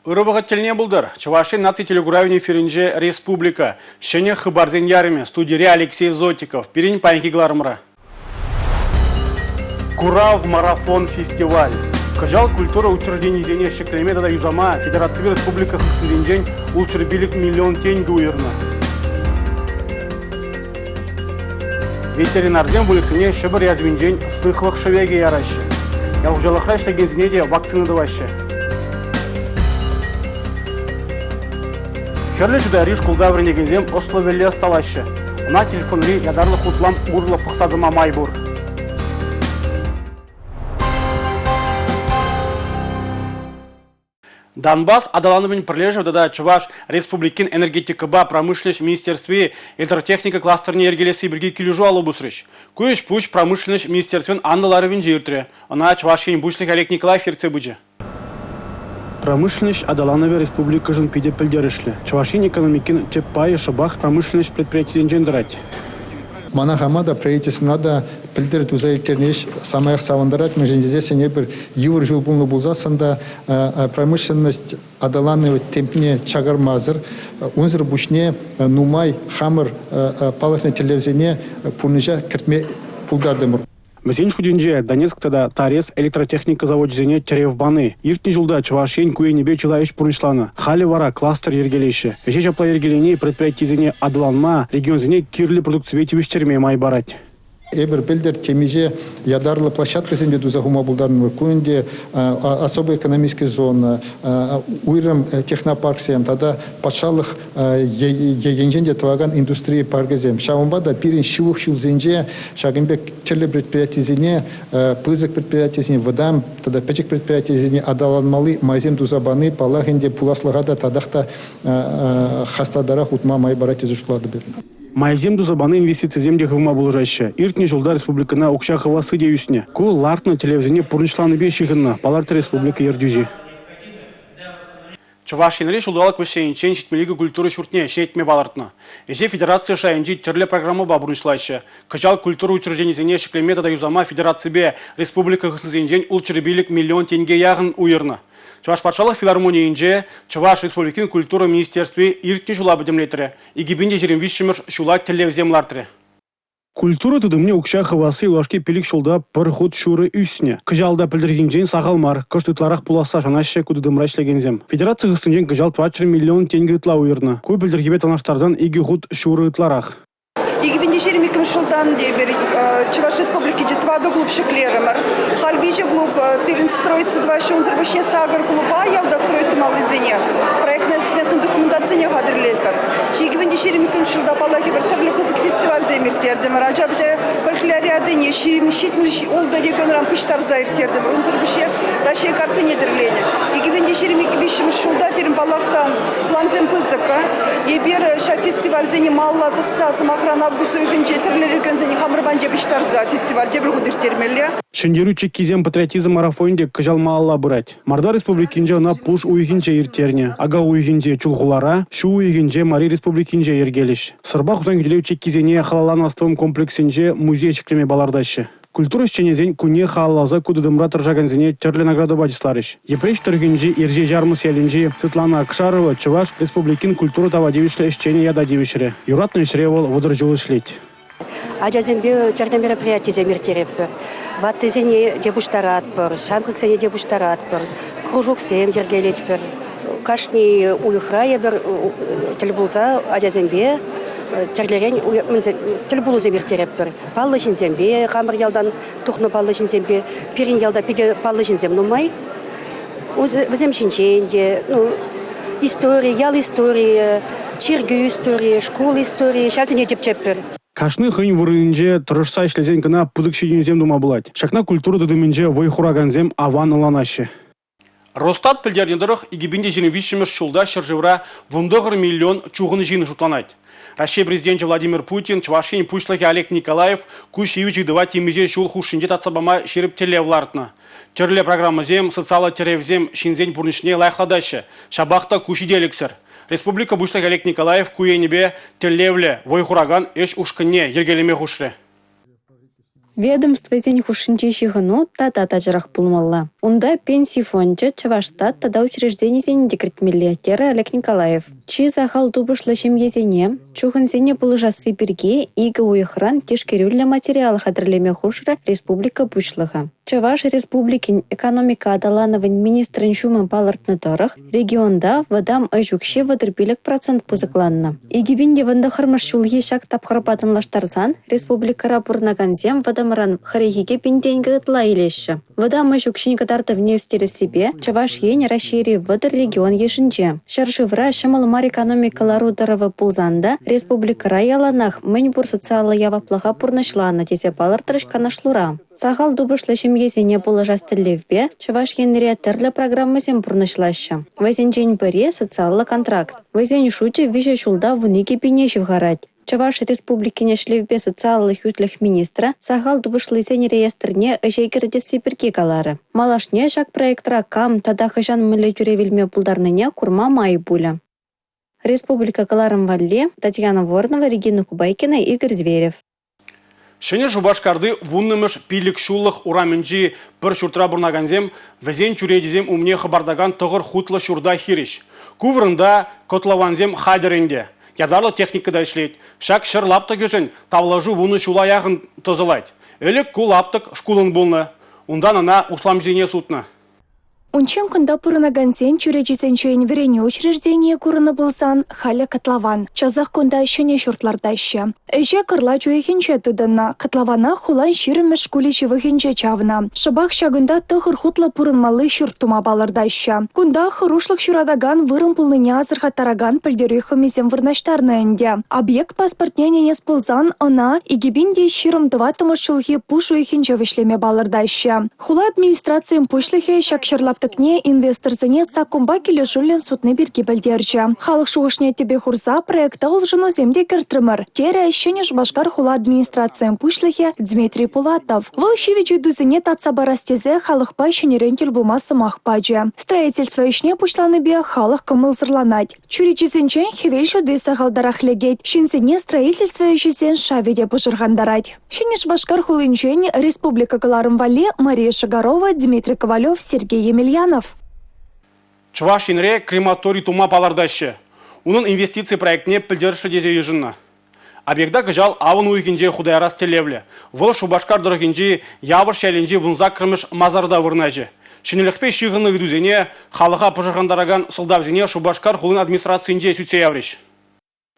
Ырыбығы теліне бұлдыр. Чуваши наци телегуравин эфиринже республика. Шене хыбарзен ярыме. Студире Алексей Зотиков. Перень панькигларымра. Курав марафон фестиваль. Кажал культура учреждений зене шеклеметада юзама Федерация Республика Хыстыринжен улчырбилик миллион тенге уйырна. Ветеринарден бүліксіне шыбыр язвинжен сықлық шевеге ярашы. Ялғжалықра іштегензіне де вакцины давашы. Шерлі жүдәрі шкулда вірнегензем ословелі осталашы. На телефонри ядарлық ұтлам ұрлы пықсадыма майбур. Донбасс адаланымен прилежив да Чуваш Республикин энергетика ба промышленность министерстве электротехника кластерне ергелесі бірге кележу алу бұсырыш. Көш пуш промышленность министерствен андаларывен жертіре. Она Чувашин бушлық Олег Николаев ерце бұджы. Промышленность адаланове республика жын пиде пілдерішлі. Чувашин экономикин теп пайы шабах промышленность предприятиен жендірать. Мана хамада правительство надо пилдерит узайлтернеш самых савандарат мы же здесь не бір евро жыл булны булзасында промышленность адаланове темпне чагармазыр унзыр бушне нумай хамыр палатный телевизионе пурныжа кертме пулдардымыр. Мәсен шуденже Донецкта да Тарес электротехника заводзене Теревбаны. Иртні жылда Чувашин куенебе чылайыш пурнышланы. Хали вара кластер ергелейші. Эше жапла ергелене предприятиезене адыланма регионзене кирлі продукция вештерме май барать. Эбер билдер темиже ядарлы площадка земде дузагума булдарны куенде особая экономическая зона уйрам технопарк сем тогда патшалых егенженде тваган индустрия паргазем шавамбада пирин шивух шулзенже шагимбек черле предприятиезене пызык предприятиезене водам тогда печек предприятиезене адаланмалы майзем дузабаны палагенде пуласлыгада тадахта хастадарах утма май барать изушлады бер. Майзем дузабаны инвестиция земде хывма булыжаще. Иртні жылда республикана укшахыва сыде юсне. Ку лартны телевизионе пурнышланы бешігінна. Паларты республика ердюзи. Чувашинли шулдалык вешейінчен шетмелігі культуры шуртне шейтме балартны. Эже федерация шайынжи терле программы бабурнышлайшы. Кычал культуры учрежденизене шеклемета да юзама федерация бе республика хысызенжен улчырбилик миллион тенге яғын уйырны. Чуваш патшалық филармонийінже Чуваш Республикин культура министерстве иртне жула бідімлетірі. Игибінде жерін вишімір шула телевиземлартыры. Культура тудымне укша хывасы улашки пелик шулда пыр худ шуры үсіне. Кыжалда пілдіргенжен сағалмар, кыштытларақ пуласа жанашы кудыдымра ішлегензем. Федерация ғыстынжен кыжал 20 миллион тенге ытла уйырны. Көй пілдіргебе танаштардан иги худ шуры ытларақ. 2022 жылдан дебер Чуваш Республики жетва до клуб шеклерымыр. Хальбиче клуб перестроится два шунзырбышне сагар клуба ялда строит малый зене. Проектная сметная документация хадрлетпер. 2022 жылда палахи бір түрлі кызык фестиваль земиртердімір. Ажабже фольклориады не шитмілші олда регионран пыштар заиртердімір. Унзырбышне Россия карты недерлене. 2022 жылда перім палахтан план земпызыка. Ебер ша фестиваль зене маллады сасым охрана Гусуйгин жетерлери гөнзени хамырбан жебиштарза фестиваль дебір құдыртермелі. Шендеру чеккизем патриотизм марафонде кыжалма алла бұрать. Марда республикинже на пуш уйгинче иртерне, ага уйгинче чулхулара, шу уйгинче Мари республикинче ергелиш. Сырба хузан гилев чеккизене халаланастывым комплексинче музей чеклеме балардашы. Культура шченезен куне халалаза кудыдымра тыржагензене терле награда бадисларыш. Епреш түргенжи ирже жармыс елінжи Светлана Акшарова Чуваш Республикин культура тавадевишле ишчене ядадевишре. Юратны ишревол водыржулы шлеть. Аджазембе черне мероприятие земиртереппер. Ваттезене дебуштарат пер, шамкыксене дебуштарат пер, кружок сем ергелетпер. Кашни уйхрая бер телбулза аджазембе терлерен телбулу земиртереппер. Паллы жинзембе хамыр ялдан тухны паллы жинзембе, перин ялда пиде паллы жинзем нумай. Взем шинченде, история, ял история, чиргü история, школ история, шалзене депчеппер. Кашны хынь вырынже тұрышса ішлезен кіна пұзықшеден дума бұлад. Шакна культуры дыдымынже вой хураганзем аван ыланашы. Ростат пілдернедіріх игибінде жені вишімір шулда шыржывра 1 миллион чуғыны жені жұтланайды. Россия президенті Владимир Путин, Чувашин пушлахи Олег Николаев, кушевичі дыва темезе шул хушинде татсабама шеріп телевлартны. Терле программа зем, социалы теревзем, шинзен пурнышне лайхадашы. Шабақта кушиделіксір. Республика бушлахи Олег Николаев куенебе телевле войхураган эш ушканне ергелеме хушре. Ведомство зен хушинче шихану тата тажрах пулмалла. Унда пенсий фонча Чаваштат тада учреждение зен декретмиллиатера Олег Николаев. Чи захал дубышлы шемьезене, чухын зене пулыжасы бирге ига уйхран тишкерюлля материалы хадрлеме хушра республика бушлыха. Чаваш республикин экономика адалановын министрин шумын палыртны тарах регионда вадам айжукше вадырбилек процент пузыкланна. Игибинде ванда хырмыш шулге шак тапхырпатынлаштарсан республикара пурнаганзем вадамран харихиге пинденге ытла илеші. Вадам айжукшин катартывне үстері себе Чаваш ен расшири вадыр регион ешінже. Шаршывра шамалмар экономикалару даравы пулзанда республикара яланах мэньбур социалы яваплаха пурнышлана тесе палыртырыш канашлура. Сахал дубышлы шемьезене положас тіллевбе, Чаваш енре тірлі программасен пұрнышлашы. Вайзенчен піре социалы контракт. Вайзен шуче виже шулда вунике пенешев гарать. Чаваш республикине шлевбе социаллых ютлых министра сахал дубышлы зен реестрне әжейгерде сеперке калары. Малашне жак проектра кам тада хыжан мүлі тюревелме пулдарныне курма майы буля. Республика Каларым Валле, Татьяна Воронова, Регина Кубайкина, Игорь Зверев. Шене Шубашкарды вуннымыш пилік шуллық ураменджи бір шуртра бұрнаганзем, візен чуредізем умне хабардаган тұғыр хутлы шурда хириш. Кувырында котлаванзем хайдеренде. Ядарлы техникада ішлейд. Шак шыр лапты көшін тавлажу вуны шулаяғын тозылайд. Әлік кул лаптық шкулын болны. Ундан ана усламзене сутны. Унчен кында пурынагансен чуречисен чуен верене учреждение курыны булсан халя котлован. Чазах кunda шене шуртлардаща. Эже кырла чуехинче тыдына. Котлована хулан ширымеш куличи вахинче чавна. Шабах шагында тыгыр хутла пурынмалы шурттума балардаща. Кunda хырушлык шурадаган вырым пулныня азырхаттараган пілдерюхы мезем вырнаштарны энде. Объект паспортнене не спылзан ына игибинде ширым тыватымыш чулхи пушу эхинче вышлеме балардаща. Хула администрациям пушлыхе шакшырлап тыкне инвесторзыне сакумба келешулен сутны бирки білдерчі. Халық шуғышне тебе хурса проекта олжыну земде кіртрімір. Тере шене Шубашкар хула администрациям пушлыхе Дмитрий Пулатов. Выл шивичі дүзіне татса барастезе халықпа шенерентел булмасы мақпаджы. Строительство ишне пушланы бе халық кымылзырланать. Чуричізінчен хевел шуды сағалдарах легет. Шинзіне строительство ишізен шаведе пұжырғандарать. Шене Шубашкар хулынчен Республика Каларым Валле, Мария Шагарова, Дмитрий Ковалев, Сергей Емельянов. Чуваш енре крематорий тума палардаща. Унын инвестиции проектне пілдерші дезе ежінна. Объекта кыжал авын уйкинже худайрас телевле. Выл Шубашкар дұрғинже явыр шәленже вунза кірміш мазарда вырнажы. Шенелікпе шиғыны күдузене халыға пұжырғандараган сылдавзене Шубашкар хулын администрациинже сүтсе явриш.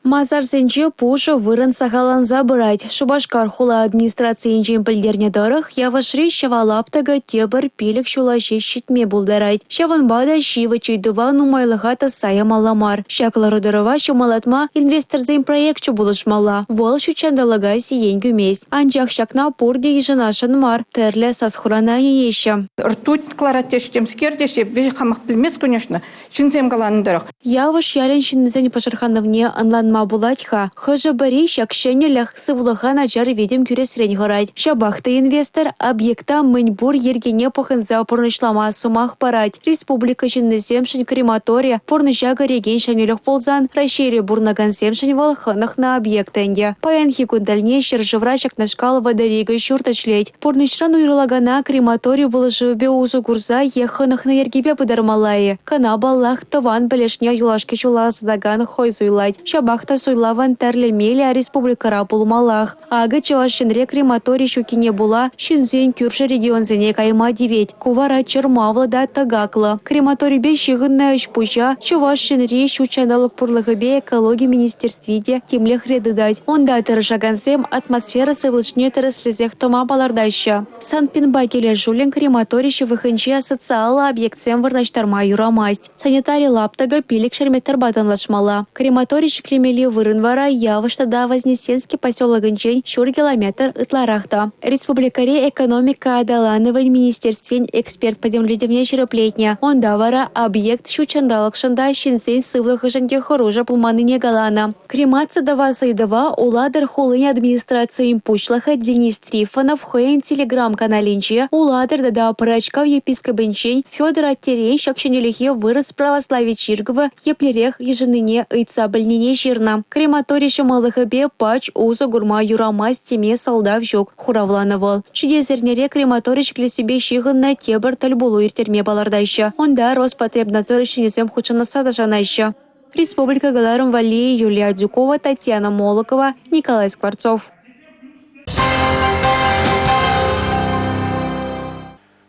Мазар сенче пушу вырын сахалан забырать. Шубашкар хула администрации инжен пілдерне дырых, явашри шавалаптага тебір пилік шулаше щитме булдарать. Шаванбада шивы чайдува нумайлыхата сая маламар. Шаклары дырыва шумалатма инвесторзен проектчу булышмала. Вол шучандалага сиен гумес. Анчах шакна пурде ежинашын мар. Терле сасхурана еші. Ртуть кларатештем скердешеп, вежі хамақ білмес, конечно, шинзем галаны дырых. Яваш ялен шинзен пашархановне анлан Мабулатьха, хожа бари шакшенелях сывлыха начар видим кюресрень горать. Шабахты инвестор объекта мыньбур ергене похынза порнышлама сумах парать. Республика шиннеземшин крематория порнышага реген шанелях ползан. Расшире бурнаганземшин волханах на объектенде. Паянхи кундальне шержевра шакнашкал водорига шуртачлеть. Порнышран уйрлагана крематорию выложивбе узу гурза еханах на ергибе подармалае. Канабаллах тован белешня юлашки чула садаган хойзуйлать. Шабах суйлаван тәрлі меля республикара пулмалах. Ага Чавашинре крематорий щукине була, шинзен кюрші регионзене кайма девет. Кувара чермавлада тагакла. Крематорий бе щигынна үшпуча, Чавашинре щучандалық пурлығыбе экология министерствиде темлех редыдать. Онда тырышагансем атмосфера сывылшне тырыслезех тома балардаща. Санпинба келе жулен крематорий щывыхынче социалы объектсем вырнаштарма юрамасть. Санитарий лаптага пилик шерметтер батанлашмала. Крематорий шиклемели вырынвара явыштада Вознесенский поселок Инчень шур километр ытларахта. Республикаре экономика адалановын министерствен эксперт по земледевне череплетня. Онда вара объект щучандалык шында шинсен сывлых жынде хоружа пулманыне галана. Кремация дава сайдава уладыр хулын администрации пучлаха Денис Трифонов хоен телеграм-каналинче уладыр дада прачкав епископ Инчень Федор Аттерен шакшенелихе вырос православие Чиргова еплерех ежыныне ыйца больнине жирны ирна. Крематорий шамалыхыбе пач узы гурма юрама стеме салдав жок хуравланывал. Шидезернере крематорий шклесебе шигынна тебір тіл болу иртерме балардайшы. Онда Роспотребнадзор ішінезем хучына садажанайшы. Республика Галарым Валии, Юлия Дюкова, Татьяна Молокова, Николай Скворцов.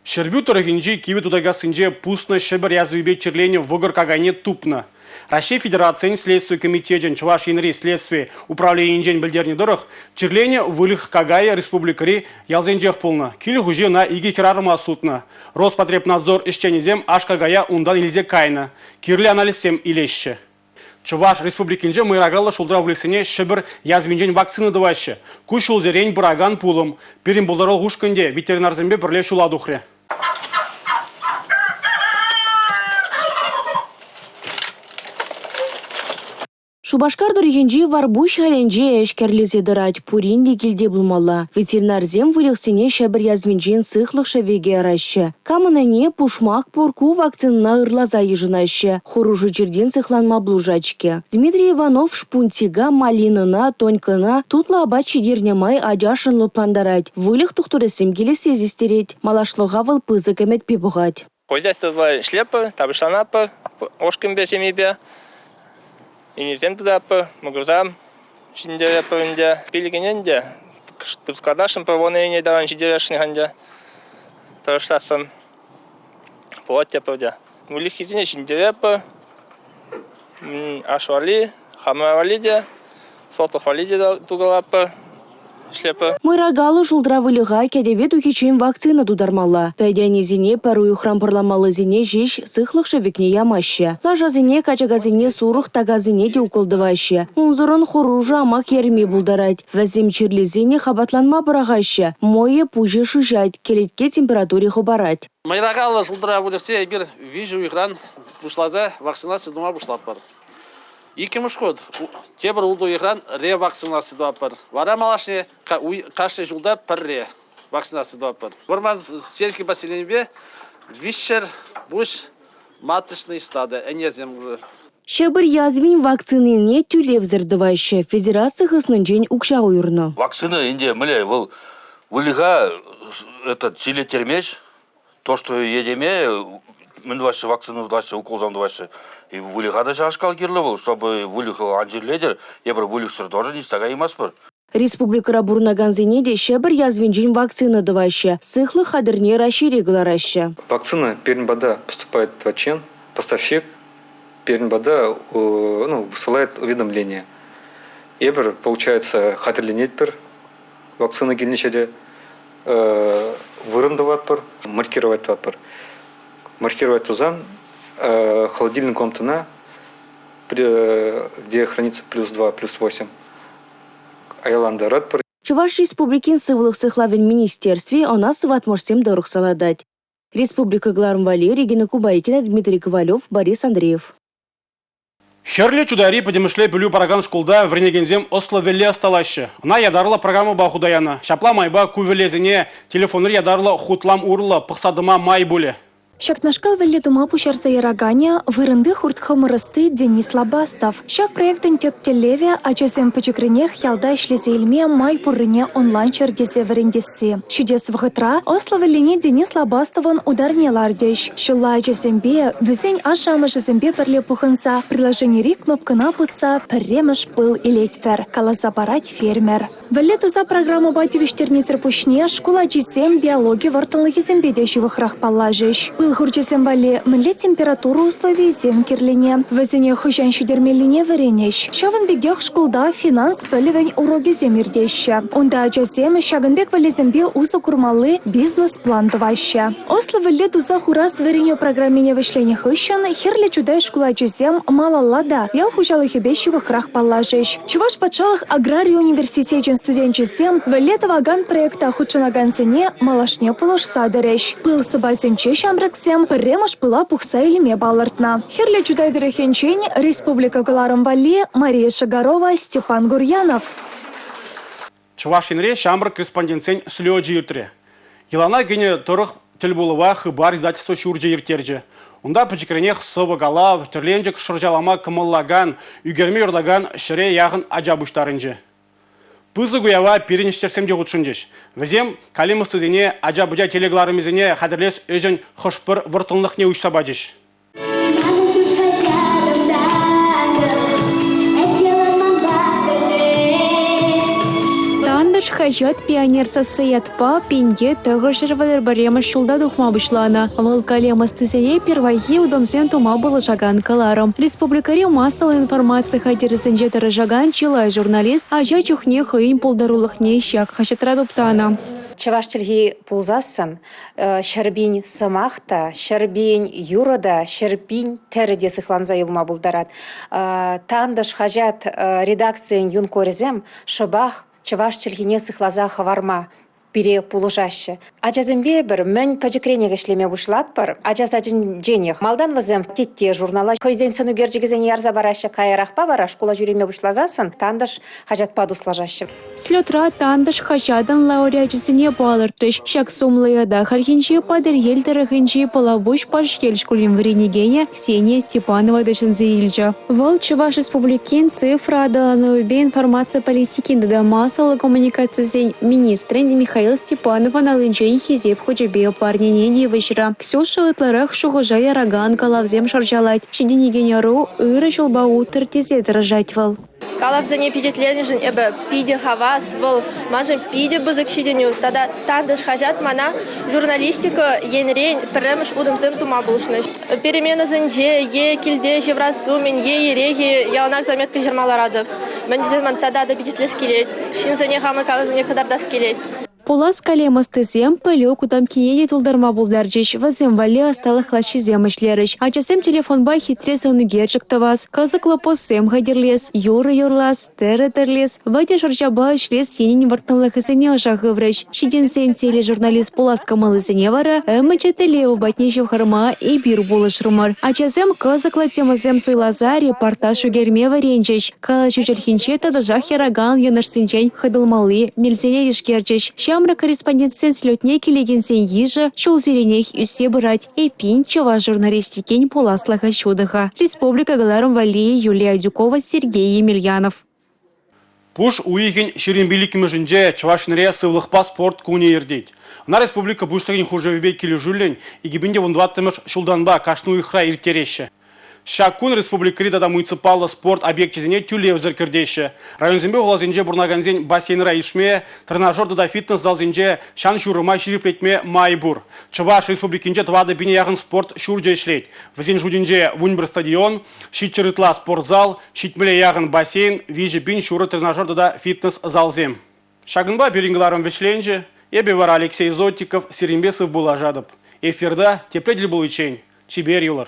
Шербю турагинджи киви тудагасынже пустно шебер язвебе черлене выгор кагане тупно. Россия Федерация следствие комитетен Чуваш Инри следствие управления инжень бельдерни дорог черлене вылых кагая республикари ялзенжех полно. Кили хуже на иги хирарма сутно. Роспотребнадзор ишченезем аш кагая ундан илзе кайна. Кирли анализем илеще. Чуваш республикинже мырагала шулдра влексене шебер язвинжень вакцины даваще. Кушул зерень бураган пулым. Перим булдарал гушканде ветеринарзембе бірле шуладухре. Шубашкар дорогенжи варбуш халенже эшкерлезе дырать пуринди килде булмалла. Ветеринарзем вылексене шабір язвинжин сыхлық шавеге араща. Камынане пушмак порку вакцинна ырлаза ежынаща. Хоружы черден сыхланма блужачке. Дмитрий Иванов шпунтига малинына, тонькына тутла абачи дернямай аджашынлы пландарать. Вылых тухтуресем келесе зистереть. Малашлыға выл пызы кемет пебугать. Хозяйство шлепы, табышланапы, ошкембе темебе. И не тем туда по магрузам, шинделя по инде, пилигененде, пускадашем по воне даван шинделяшни ханде, то что сам плотя повдя. Улихитине шинделя по ашвали, хамавалиде, сотохвалиде тугалапы. Мырагалы жулдра вылыға кәдевет ухичен вакцина тудармалла. Пәдянезіне пәруй хрампырламалы зіне жеш сықлық шевекне ямаще. Лажазіне качагазіне сурух тагазіне де укылдываще. Унзырын хоружа амак ерме булдарать. Вәзем чирлезіне хабатланма бұрағаще. Мойе пужы шыжать, келетке температуре хубарать. Мырагалы жулдра вылықсе бір вижу экран бұшлаза вакцинация дума бұшлап бар. Икимыш год тебір улду экран ревакцинация два пар. Вара малашне кашне жылда пар вакцинация два пар. Варман сельский поселенбе вишер буш маточный стады. Энезем уже. Шебір язвин вакцины не тюлев зердываще. Федерация хыснынчен укша уйырны. Вакцина инде миле был вылыга этот чили термеш. То, что едеме мен ваши вакцины ваши уколзам ваши и вылыга да шашкал кирлы чтобы вылыхал анжерледер я бір вылыхсыр тоже не стага имас бір. Республика бурнаганзине де шебір язвинжин вакцина даваще. Сыхлы хадырне расширеглараще. Вакцина Пермбада поступает в Ачен, поставщик Пермбада высылает уведомление. Эбер получается хатырленет пер вакцина гельничеде вырындыват пер, маркировать пер. Маркировать тузан холодильник комнатына, где хранится +2, +8. Айланда радпар. Чуваш республикин сывлых сыхлавен министерстве она сыватмошсем дорог саладать. Республика Галарым Валии, Регина Кубайкина, Дмитрий Ковалев, Борис Андреев. Херле чудари подемышле пилю параган школда в Ренегензем Осло велле осталаще. Она ядарла программу бахудаяна. Шапла майба кувелезене телефоныр ядарла хутлам урла пахсадыма май буле. Шакнашкал валли дума пушарса яраганя вырынды хуртхамырысты Денис Лабастов. Шак проектын төптелеве ачасем пачекренех ялда ишлесе илме май пурыне онлайн чердезе варендеси. Чудес вғытра Осло валлине Денис Лабастовын ударне лардеш. Шулла ачасембе візень ашамышасембе пірле пухынса приложенири кнопкына пыса пірремыш пыл илетвер. Каласа барать фермер. Валли туза программу бативиштернезер пушне школа ачасем биология вартынлыхизембе дешевых рахпалажеш. Хурчесем вали мле температуру условий зем кирлине. Везене хыжан шудермелине варенеш. Шавын бегех школда финанс пелевень уроги земирдеща. Онда ачасем шагынбек вали зембе узы курмалы бизнес-план даваща. Осло вали туза хурас варенье программине вышлене хыщан херле чудай школа ачасем мала лада. Ял хужалы хебещевых рах палажеш. Чуваш пачалых аграрий университетен студенчесем вали таваган проекта хучанаган сене малашне полош садереш. Пыл собайсенче шамрак пірремаш пыла пухса илме балартна. Херле чудайдыры хенчень, Республика Галарым Валии, Мария Шагарова, Степан Гурьянов. Чувашинре шамбр корреспонденцень слёджи иртре. Елана гене торых тельбулова хыбар издательство шурджи иртерджи. Унда пачекренех сывы галав, тірленжік шыржалама кымыллаган, үгерме үрдаган шыре яғын ажабуштарынжы. Пызы гуява перенештерсемде ғутшындеш. Візем калимыстызене ажабудя телегларымызене хадырлес өзін хышпыр выртылнық не ұшсабадеш. Тандыш хажат пионерса саятпа пинге тығышыр вадырбарема шулда духма бұшлана. Выл калемастызене первайи удомсен тума было жаган каларом. Республикари массовая информация хадерісінже жаган чилай журналист, ажа чухне хыйн полдарулықне щак хашатрадуптана. Чавашчылги пулзасын, шарбин самахта, шарбин юрада, шарбин терде сыхланза юлма булдарат. Тандыш хажат редакциян юнкорезем, шабах чавашчылгине сыхлаза хаварма. Бире пулужаще. Ажазымбе бір мен пажекренеге шлеме бушлат бар. Ажазаджин денег. Малдан вазем тетте журнала. Хойзен сыну герджигізен ярза бараще кайрахпа бара. Школа жүреме бушлазасын. Тандыш хажат падуслажаще. Слетра тандыш хажадан лауреатчисіне балыртыш. Шак сумлыяда хархинчи падыр елдірігінчи палавуш паш елшкулин вренегене Ксения Степанова дышынзы илжа. Вал Чуваш республикин цифра адалануыбе информация политикин да массовой коммуникации министрин Михаил Степанова на лынчен хизеп ходжебе парненение вечера. Ксюша ытларах шугужая раган калавзем шаржалать. Шидинегенеру ыры шулбау тертезе дражатьвал. Калавзене пидетленежен эбе пиде хавас был мажем пиде бызык шиденю. Тогда тандыш хажат мана журналистика енрень премеш удымзем тума булшныш. Перемена зенже е килде жеврасумен е ереги ялнак заметка жермаларады. Мен диземан тогда да пидетлес келет. Шинзене хамы калазене кадардас келет. Полас калемастызем пылю кудам кинеде тулдарма булдаржиш, вазем вале осталых лащизем ишлерыш. Ачасем телефон бай хитрес онугерчик тавас, казыклы посем хадерлес, юры юрлас, терлес, ваде шарчаба ишлес енин вартынлых изене ожағы врыш. Шиден сенсели журналист Полас камалызене вара, әміче телеу батнешев харма и бир булышрымар. Ачасем казыклы темазем суйлаза репортаж угерме варенчиш. Калашу черхинче тадажах яраган янашсынчен хадылмалы мельзене решкерчиш. Шамра корреспондентсен слетне келегенсен ежі, шол зеренех үсе бұрат, эпин Чуваш журналистикен Поласлаха шудыға. Республика Галарым Валии Юлия Дюкова, Сергей Емельянов. Пуш уйген шеренбиликімі жінде Чувашнере сывлықпа спорт куне ердейд. На республика бұштығын хужавебе келі жүлін, егебінде вұндваттымыш шулданба кашну ихра иртереші. Шакун республикари да муниципалы спорт объектизіне тюле өзіркірдеші. Районзембе ғолазенже бұрнаганзен бассейнера ишме, тренажерды да фитнес залзенже шан шурыма шириплетме майбур. Чуваш республикинже твады бине яғын спорт шурже ішлет. Візен жудинже вунбір стадион, шитчерытла спортзал, шитмеле яғын бассейн, вижі бин шуры тренажерды да фитнес залзем. Шагынба берингіларым вешленже, ебе вара Алексей Зотиков, Серембесов был ажадып. Эфирда тепледель был ичень. Чибер юлар.